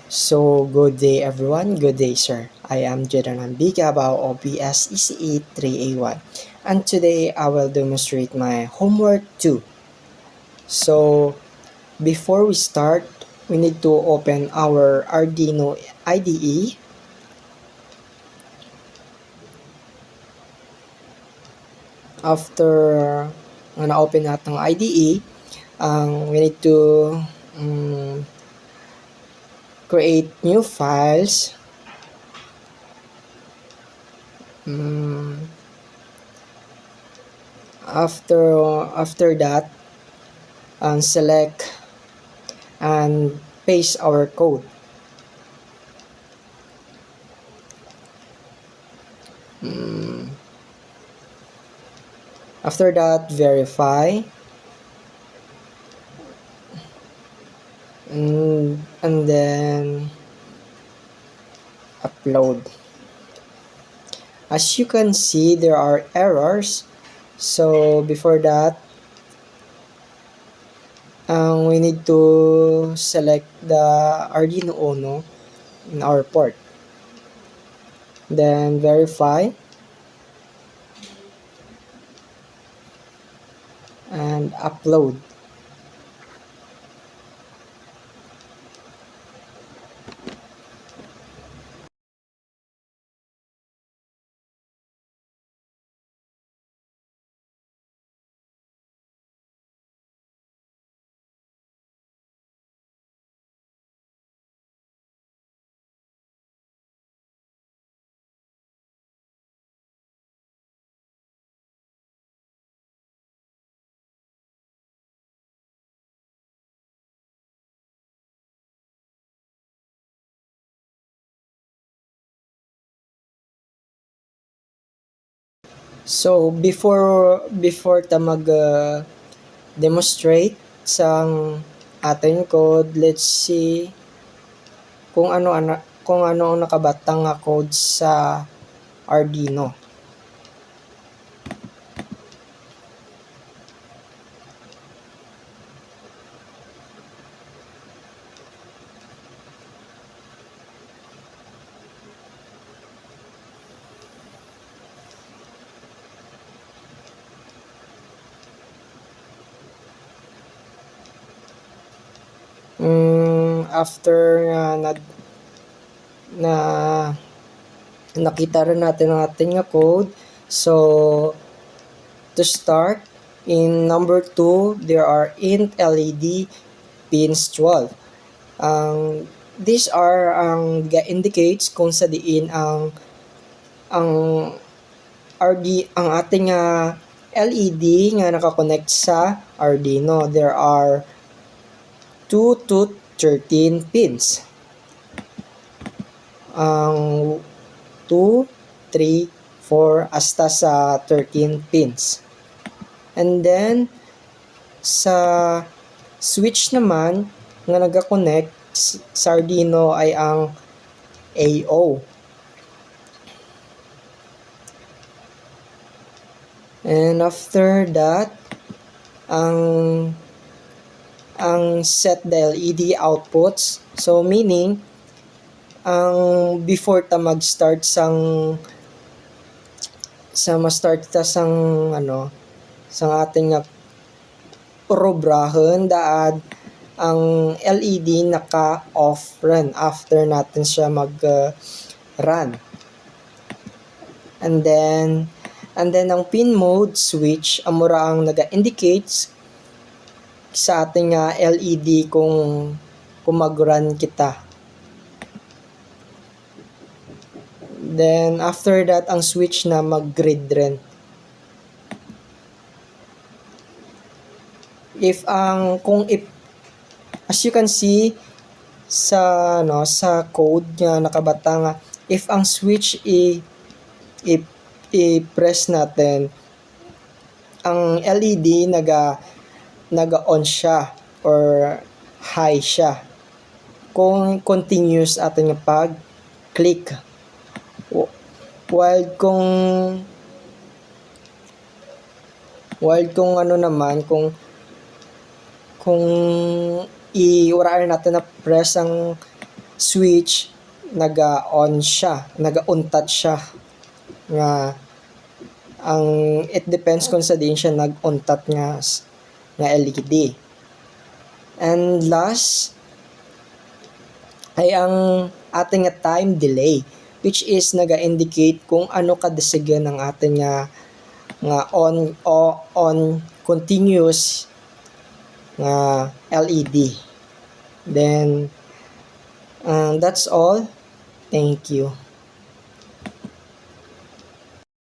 So, good day everyone. Good day, sir. I am Jedan Ambigabao of BS ECE 3A1, and today I will demonstrate my homework 2. So, before we start, we need to open our Arduino IDE. After na-open natin ang IDE, we need to create new files. After that, select and paste our code. After that, verify, and then upload. As you can see, there are errors. So before that, we need to select the Arduino Uno in our port. Then verify and upload. So before ta mag demonstrate sang ating code, let's see kung ano ang nakabatang nga code sa Arduino. After na nakita rin natin ang ating code, so to start, in number 2, there are int LED pins 12. These are ang indicates kung sa diin ang ating LED nga nakakonect sa Arduino. There are 2 to 13 pins. 2, 3, 4 hasta sa 13 pins. And then sa switch naman nga nagakonect sa Arduino ay ang AO. And after that, ang set the LED outputs. So meaning before ta mag-start sang ating probrahan daad ang LED naka-off run after natin siya mag-run. And then ang pin mode switch amura ang naga-indicates sa ating LED kung mag-run kita. Then after that, ang switch na mag-grid rin. As you can see sa code nga nakabata nga, if ang switch i-press natin, ang LED naga-on siya or high siya kung continuous ating pag-click. While kung i-uraan natin na press ang switch naga-on siya, naga-untat siya nga ang it depends kung sa din siya nag-untat nga LED. And last ay ang ating nga time delay, which is naga-indicate kung ano kadasigan ang ating nga on continuous nga LED. Then that's all. Thank you.